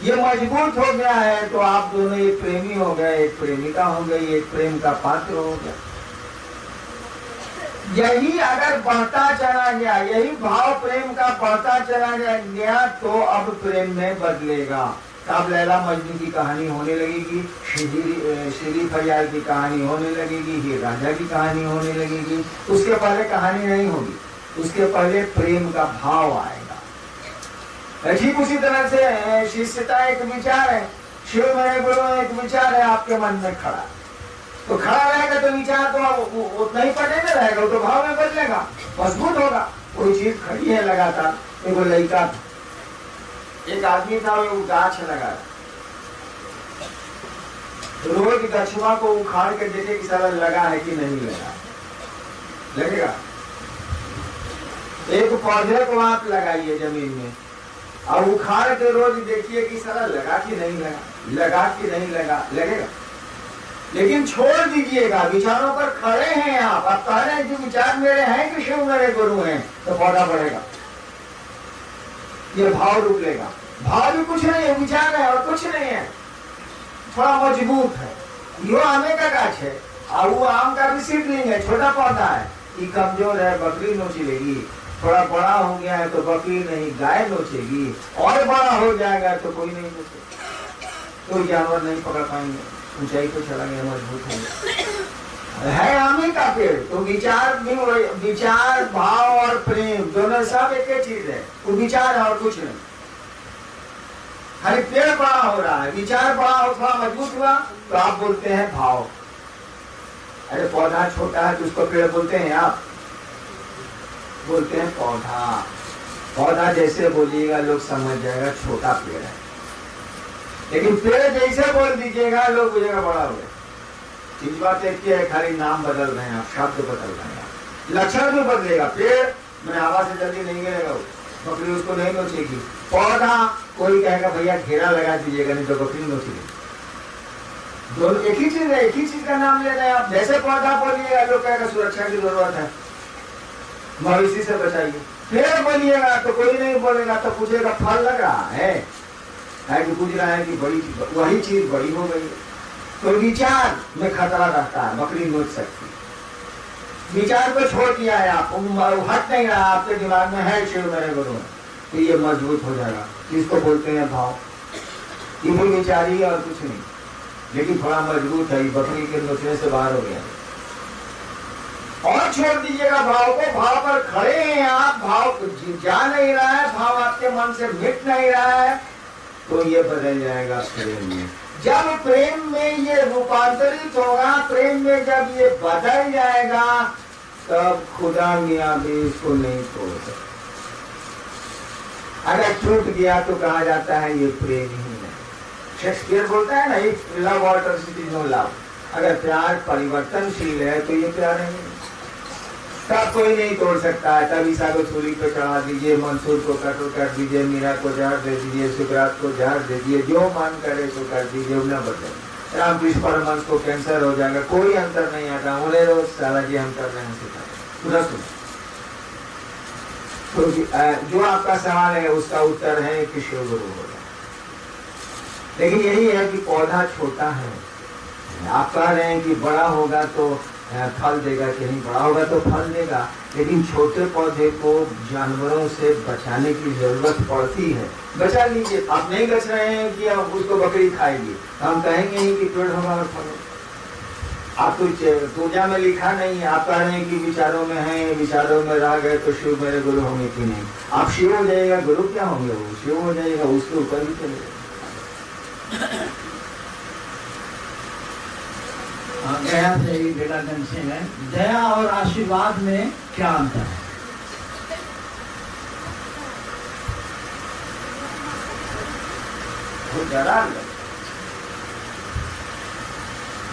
ये मजबूत हो गया है तो आप दोनों एक प्रेमी हो गए, एक प्रेमिका हो गई, एक प्रेम का पात्र हो गया। यही अगर बढ़ता चला गया, यही भाव प्रेम का बढ़ता चला गया तो अब प्रेम में बदलेगा। तब लैला मजनू की कहानी होने लगेगी, श्री फरियाद की कहानी होने लगेगी, हीर रांझा की कहानी होने लगेगी। उसके पहले कहानी नहीं होगी, उसके पहले प्रेम का भाव आएगा। ठीक उसी तरह से शिष्यता एक विचार है, शिव मेरे गुरु एक विचार है आपके मन में खड़ा, तो खड़ा रहेगा तो विचार तो उतना ही पटेगा रहेगा, वो तो भाव में बदलेगा, मजबूत होगा। कोई चीज खड़ी है लगातार, देखो लड़का एक आदमी था वो गाछ लगा, रोज गछुआ को उखाड़ के देखे कि साला लगा है कि नहीं लगा, लगेगा। एक पौधे को आप लगाइए जमीन में और उखाड़ के रोज देखिए कि साला लगा कि नहीं लगा, लगा कि नहीं लगा, लगेगा। लेकिन छोड़ दीजिएगा, विचारों पर खड़े हैं आप कह रहे हैं कि विचार मेरे हैं कि शिव मेरे गुरु हैं, तो पौधा बढ़ेगा, ये भाव रुक लेगा। भाव भी कुछ नहीं है, विचार है और कुछ नहीं है, थोड़ा मजबूत है। यो आमे का गाछ है और वो आम का भी सीडलिंग है, छोटा पौधा है, ये कमजोर है, बकरी नोची लेगी। थोड़ा बड़ा हो गया है तो बकरी नहीं गाय नोचेगी, और बड़ा हो जाएगा तो कोई नहीं नोचेगा, कोई जानवर नहीं पकड़ पाएंगे, ऊंचाई को चला गया, मजबूत है आमे का पेड़। तो विचार भी, विचार भाव और प्रेम दोनों सब एक ही चीज है, वो विचार है और कुछ नहीं। खाली पेड़ बड़ा हो रहा है, विचार बड़ा हो, थोड़ा मजबूत हुआ तो आप बोलते हैं भाव। अरे पौधा छोटा है तो उसको पेड़ बोलते हैं, आप बोलते हैं पौधा। पौधा जैसे बोलिएगा लोग समझ जाएगा छोटा पेड़ है, लेकिन पेड़ जैसे बोल दीजिएगा लोग बुझेगा बड़ा हो गया। चीज बात एक है, खाली नाम बदल रहे हैं आप, शब्द बदल रहे हैं, लक्षण भी बदलेगा। पेड़ में हवा से जल्दी नहीं गिरेगा, बकरी उसको नहीं नोचेगी। पौधा कोई कहेगा भैया घेरा लगा दीजिएगा, नहीं तो बकरी नोचेगी। दोनों एक ही चीज है, एक ही चीज का नाम ले रहे हैं आप। जैसे पौधा बोलिएगा लोग कहेगा सुरक्षा की जरूरत है, मवेशी से बचाइए। पेड़ बोलिएगा तो कोई नहीं बोलेगा, तो पूछेगा फल लग रहा है कि पूछ रहा है कि बड़ी वही चीज बड़ी हो गई। तो विचार में खतरा रहता है, बकरी नोच सकती। विचार को छोड़ दिया है आप, हट नहीं रहा, आपके दिमाग में है शिव मेरे गुरु, तो ये मजबूत हो जाएगा। इसको बोलते हैं भाव। ये भी विचार ही और कुछ नहीं, लेकिन थोड़ा मजबूत है, बकरी के नोचने से बाहर हो गया। और छोड़ दीजिएगा भाव को, भाव पर खड़े हैं आप, भाव जा नहीं रहा है, भाव आपके मन से मिट नहीं रहा है, तो ये बदल जाएगा प्रेम में। जब प्रेम में ये रूपांतरित होगा, प्रेम में जब ये बदल जाएगा, तब खुदा मियां भी इसको नहीं तोड़ सकता। अगर टूट गया तो कहा जाता है ये प्रेम ही है। शेक्सपियर बोलता है ना, if love alters it is no love. अगर प्यार परिवर्तनशील है तो ये प्यार नहीं, तब कोई नहीं तोड़ सकता है। तब ईसा को छुरी पे चढ़ा दीजिए, मंसूर को कत्ल कर दीजिए, मीरा को जहर दे दीजिए, सुकरात को जहर दे दीजिए, जो मन करे तो कर दीजिए, न बदले। रामकृष्ण परमहंस को कैंसर हो जाएगा, कोई अंतर नहीं आता। बोले रोज साला जी हम कर रहे हैं पूरा सुन। तो जो आपका सवाल है उसका उत्तर है कि शिव गुरु होगा। लेकिन यही है कि पौधा छोटा है, आप कह रहे हैं कि बड़ा होगा तो फल देगा, कहीं बड़ा होगा तो फल देगा, लेकिन छोटे पौधे को जानवरों से बचाने की जरूरत पड़ती है। बचा लीजिए, आप नहीं बच रहे हैं कि अब उसको बकरी खाएगी, हम कहेंगे ही कि पेड़ होगा और फल होगा। आप कुछ पूजा में लिखा नहीं है, आप कह रहे हैं कि विचारों में है, विचारों में रह गए तो शिव मेरे गुरु होंगे कि नहीं। आप शिव हो जाएगा, गुरु क्या होंगे, वो शिव हो जाएगा, उसके ऊपर भी चलेगा। दया से ही बेलागंज से है, दया और आशीर्वाद में क्या अंतर है?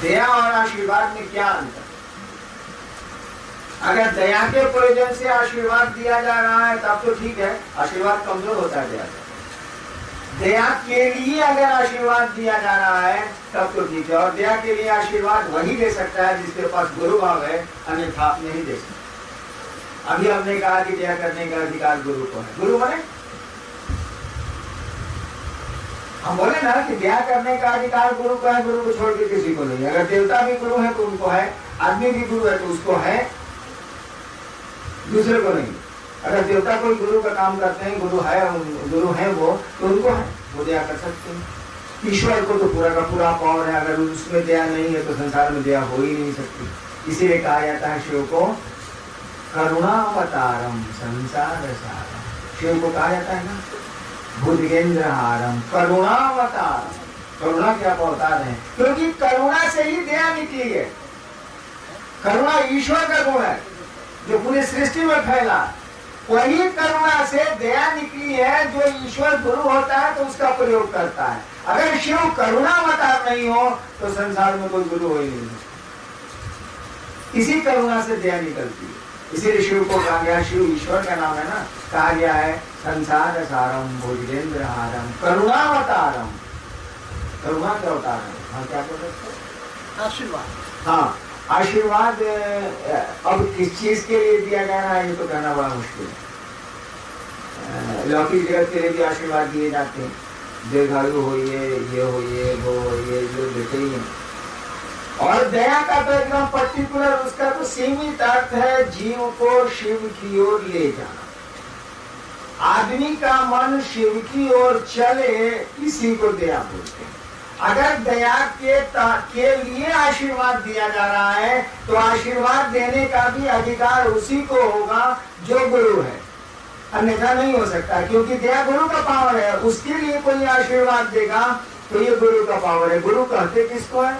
दया और आशीर्वाद में क्या अंतर? अगर दया के प्रयोजन से आशीर्वाद दिया जा रहा है तब तो ठीक है, आशीर्वाद कमजोर होता जाएगा। दया के लिए अगर आशीर्वाद दिया जा रहा है तब तो ठीक है, और दया के लिए आशीर्वाद वही दे सकता है जिसके पास गुरु भाव है, अन्यथा आप नहीं दे सकते। अभी हमने कहा कि दया करने का अधिकार गुरु को है। गुरु बने हम बोले ना कि ब्याह करने का अधिकार गुरु का है, गुरु को छोड़ के किसी को नहीं। अगर देवता भी गुरु है तो उनको है, आदमी भी गुरु है तो उसको है, दूसरे को नहीं। अगर देवता कोई गुरु का काम करते हैं, गुरु है वो, तो उनको है, वो दया कर सकते हैं। ईश्वर को तो पूरा का पूरा पावर है, अगर उसमें दया नहीं है तो संसार में दया हो ही नहीं सकती। इसीलिए कहा जाता है शिव को करुणावतारम संसार सारम। शिव को कहा जाता है ना भुजगेंद्रहारम करुणावतारम। करुणा के आप अवतार हैं, क्योंकि करुणा से ही दया निकली है। करुणा ईश्वर का गुण है जो पूरी सृष्टि में फैला, वही करुणा से दया निकली है। जो ईश्वर गुरु होता है तो उसका प्रयोग करता है। अगर शिव करुणावतार नहीं हो तो संसार में कोई गुरु हो ही नहीं। इसी करुणा से दया निकलती है, इसीलिए शिव को कहा गया, शिव ईश्वर का नाम है ना, कहा गया है संसार सारम भुजगेंद्रहारम करुणावतारम। करुणा का अवतार है। हाँ, क्या बोल रहे? आशीर्वाद। हाँ, आशीर्वाद अब किस चीज के लिए दिया जा रहा है ये तो कहना बड़ा मुश्किल है। लौकिक जगत के लिए भी आशीर्वाद दिए जाते हैं, दीर्घायु होइए, ये होइए, वो होइए, जो देते ही हैं। और दया का तो एकदम पर्टिकुलर, उसका तो सीमित अर्थ है जीव को शिव की ओर ले जाना। आदमी का मन शिव की ओर चले, इसी को दया बोलते हैं। अगर दया के लिए आशीर्वाद दिया जा रहा है तो आशीर्वाद देने का भी अधिकार उसी को होगा जो गुरु है, अन्यथा नहीं हो सकता। क्योंकि दया गुरु का पावर है, उसके लिए कोई आशीर्वाद देगा तो ये गुरु का पावर है। गुरु कहते किसको है?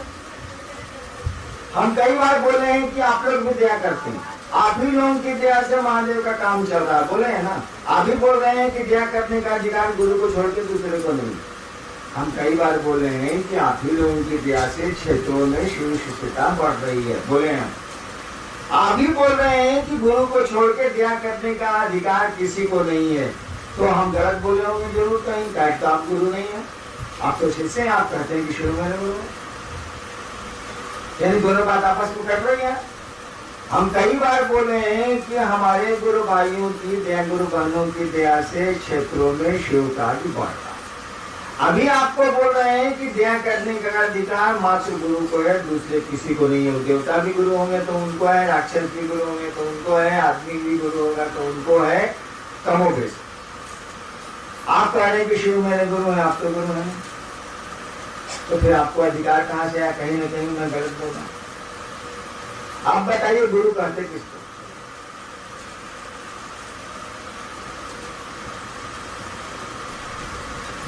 हम कई बार बोले हैं कि आप लोग भी दया करते हैं, आप ही लोगों की दया से महादेव का काम चल रहा है, बोले है ना। आप ही बोल रहे हैं कि दया करने का अधिकार गुरु को छोड़ के दूसरे को नहीं। हम कई बार बोले हैं कि आप ही लोगों की दया से क्षेत्रों में शिव शिष्यता बढ़ रही है, बोले हैं। आप ही बोल रहे हैं कि गुरु को छोड़ के दया करने का अधिकार किसी को नहीं है, तो हम गलत बोले होंगे जरूर कहीं, क्या तो आप गुरु नहीं है, आप तो शिष्य हैं। आप कहते हैं कि शिव मेरे गुरु है, यानी दोनों बात आपस में कर रही है। हम कई बार बोले हैं कि हमारे गुरु भाइयों की दया, गुरु बहनों की दया से क्षेत्रों में शिव का भी बढ़ रहा। अभी आपको बोल रहे हैं कि दया करने का अधिकार मात्र गुरु को है, दूसरे किसी को नहीं है। देवता भी गुरु होंगे तो उनको है, राक्षस भी गुरु होंगे तो उनको है, आदमी भी गुरु होगा तो उनको है, कमोबेश। आप कह रहे हैं कि शिव मेरे गुरु है, आप तो गुरु हैं, तो फिर आपको अधिकार कहाँ से आया? कहीं ना कहीं मैं गलत बोल रहा हूं। आप बताइए गुरु कहते किसको?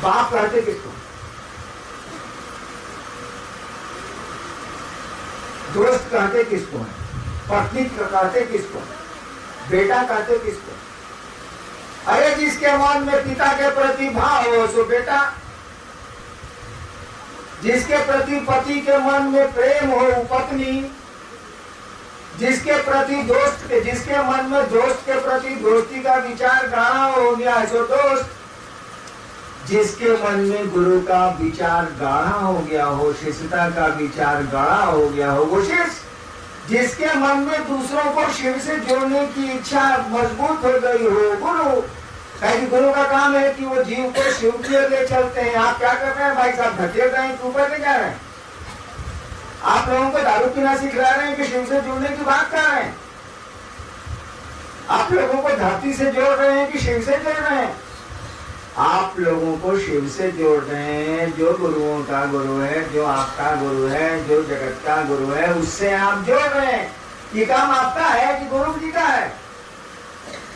बाप कहते किसको? दोस्त कहते किसको है? पत्नी कहते किसको? बेटा कहते किसको? अरे जिसके मन में पिता के प्रति भाव हो सो बेटा, जिसके प्रति पति के मन में प्रेम हो पत्नी, जिसके प्रति दोस्त के, जिसके मन में दोस्त के प्रति दोस्ती का विचार गाढ़ा हो गया सो दोस्त, जिसके मन में गुरु का विचार गाढ़ा हो गया हो, शिष्यता का विचार गाढ़ा हो गया हो वो शिष्य, जिसके मन में दूसरों को शिव से जोड़ने की इच्छा मजबूत हो गई हो गुरु। कहीं गुरु का काम है कि वो जीव को शिव की ओर ले चलते हैं। आप क्या कर रहे हैं भाई साहब? धकेल रहे हैं, ऊपर ले जा रहे हैं। आप लोगों को दारू पीना सिखला रहे हैं कि शिव से जुड़ने की बात कर रहे हैं। आप लोगों को धरती से जोड़ रहे हैं कि शिव से जोड़ रहे हैं? आप लोगों को शिव से जोड़ रहे हैं, जो गुरुओं का गुरु है, जो आपका गुरु है, जो जगत का गुरु है, उससे आप जोड़ रहे हैं। ये काम आपका है कि गुरु जी का है?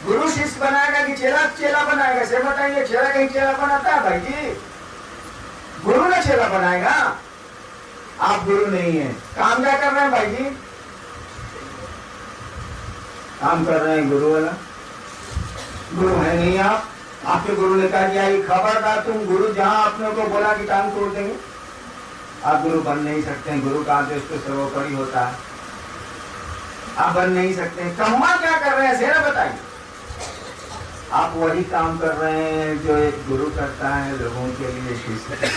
गुरु शिष्य बनाएगा कि चेला बनाएगा? से बताइए, चेला कहीं चेला बनाता है भाई जी? गुरु ने चेला बनाएगा। आप गुरु नहीं है, काम क्या कर रहे हैं भाई जी? काम कर रहे हैं गुरु वाला। गुरु है नहीं आप। आपके गुरु ने कहा कि खबरदार तुम गुरु, जहां आपने को बोला कि टांग तोड़ देंगे, आप गुरु बन नहीं सकते। गुरु का आदेश तो सर्वोपरि होता है, आप बन नहीं सकते। कम्मा क्या कर रहे हैं सेना बताइए? आप वही काम कर रहे हैं जो एक गुरु करता है, लोगों के लिए शिष्य,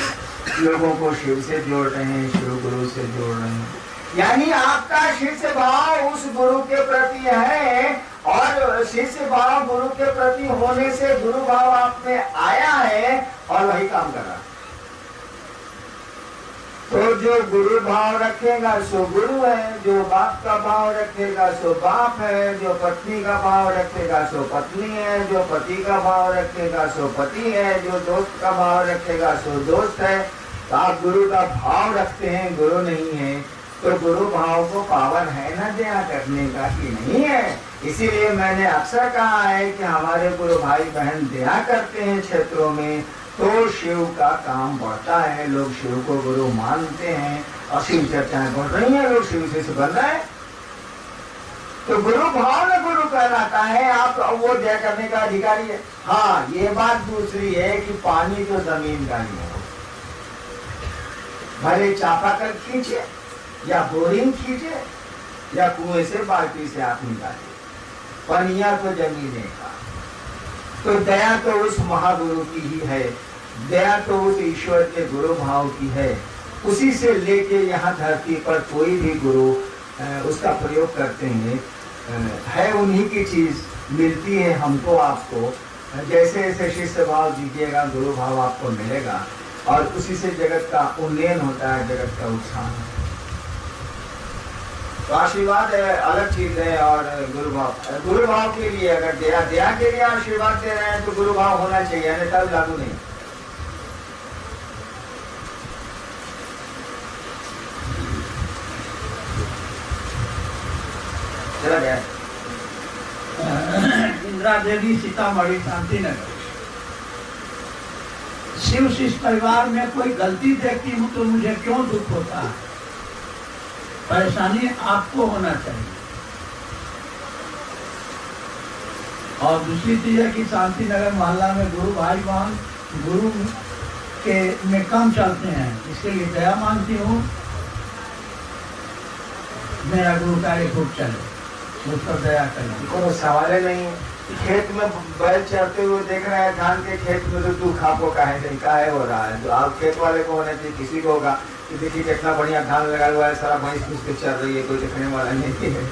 लोगों को शिव से जोड़ रहे हैं, शिव गुरु से जोड़ रहे हैं। यानी आपका शिष्य भाव उस गुरु के प्रति है, और शिष्य भाव गुरु के प्रति होने से गुरु भाव आप में आया है और वही काम कर रहा है। तो जो गुरु भाव रखेगा सो गुरु है, जो बाप का भाव रखेगा सो बाप है, जो पत्नी का भाव रखेगा सो पत्नी है, जो पति का भाव रखेगा सो पति है, जो दोस्त का भाव रखेगा सो दोस्त है। तो आप गुरु का भाव रखते हैं, गुरु नहीं है, तो गुरु भाव को पावन है ना दया करने का कि नहीं है। इसीलिए मैंने अक्सर कहा है कि हमारे गुरु भाई बहन दया करते हैं क्षेत्रों में, तो शिव का काम बढ़ता है, लोग शिव को गुरु मानते हैं और शिव चर्चाएं बढ़ रही हैं, लोग शिव से बन रहे हैं। तो गुरु भाव में गुरु कहलाता है, आप वो दया करने का अधिकारी है। हाँ, ये बात दूसरी है कि पानी तो जमीन का नहीं है, भले चापाकल खींचे या बोरिंग खींचे या कुएं से बाल्टी से आप निकाले, पनिया तो जमीन का। तो दया तो उस महागुरु की ही है, दया तो उस ईश्वर के गुरु भाव की है। उसी से लेके यहाँ धरती पर कोई भी गुरु उसका प्रयोग करते हैं, है उन्हीं की चीज मिलती है हमको आपको। जैसे जैसे शिष्य भाव दीजिएगा गुरु भाव आपको मिलेगा, और उसी से जगत का उन्नयन होता है, जगत का उत्थान। तो आशीर्वाद अलग चीज है, और गुरु भाव के लिए अगर दया के लिए आशीर्वाद दे रहे हैं तो गुरु भाव होना चाहिए, अन्यथा लागू नहीं। चला गया। इंदिरा देवी, सीतामढ़ी, शांति नगर। शिव शिष्य परिवार में कोई गलती देखती हूँ तो मुझे क्यों दुख होता है? परेशानी आपको होना चाहिए। और दूसरी चीज है कि शांति नगर मोहल्ला में गुरु भाई बहन गुरु के में कम चलते हैं, इसके लिए दया मांगती हूँ, मेरा गुरु कार्य खूब चले, मुझ पर दया करें। कोई सवाल नहीं है। खेत में बैल चढ़ते हुए देख रहे हैं, धान के खेत में तो तू खापो का है हो रहा है। तो आप खेत वाले को होना चाहिए, किसी को होगा कि देखिए कितना बढ़िया धान लगा हुआ है, सारा भैंस घुस के चल रही है, कोई देखने वाला नहीं है।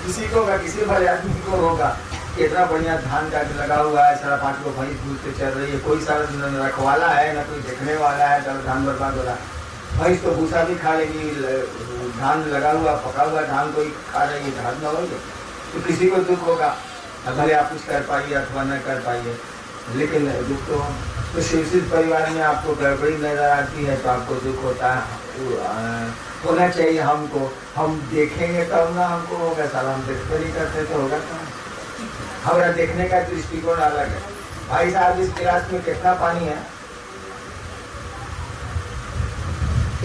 किसी को होगा, किसी भले आदमी को होगा, कितना बढ़िया धान का लगा हुआ है, सारा 5 को भैंस घुस के चल रही है, कोई सारा रखवाला है ना कोई देखने वाला है, तो धान बर्बाद हो रहा है। भैंस तो भूसा भी खा लेगी, धान लगा हुआ पका हुआ धान कोई खा रही है, धान न होगी तो किसी को दुख होगा, भले आप कुछ कर पाइए अथवा न कर पाइए, लेकिन दुख तो शिवसिद्ध परिवार में आपको गड़बड़ी नजर आती है तो आपको दुख होता है। होना चाहिए हमको, हम देखेंगे तब ना हमको होगा, साला हम देखते नहीं करते तो होगा कहाँ। हमारा देखने का दृष्टिकोण अलग है। भाई साहब इस गिलास में कितना पानी है?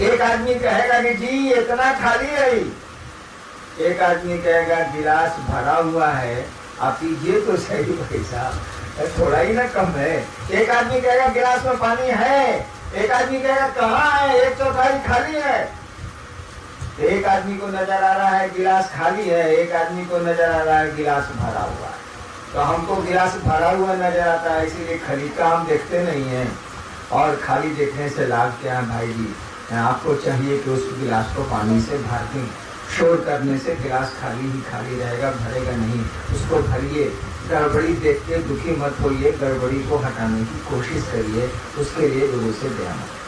एक आदमी कहेगा कि जी इतना खाली है, एक आदमी कहेगा गिलास भरा हुआ है, आप पीजिए तो सही भाई साहब, थोड़ा ही ना कम है। एक आदमी कहेगा गिलास में पानी है, एक आदमी कहेगा कहाँ है, 1/4 खाली है। एक आदमी को नजर आ रहा है गिलास खाली है, एक आदमी को नजर आ रहा है गिलास भरा हुआ है। तो हमको गिलास भरा हुआ नजर आता है, इसीलिए खाली का हम देखते नहीं है। और खाली देखने से लाभ क्या है भाई जी? आपको चाहिए कि उस गिलास को पानी से भर दें। शोर करने से गिलास खाली ही खाली रहेगा, भरेगा नहीं। उसको भरिए, गड़बड़ी देख के दुखी मत होइए, गड़बड़ी को हटाने की कोशिश करिए, उसके लिए गुरु से दया मत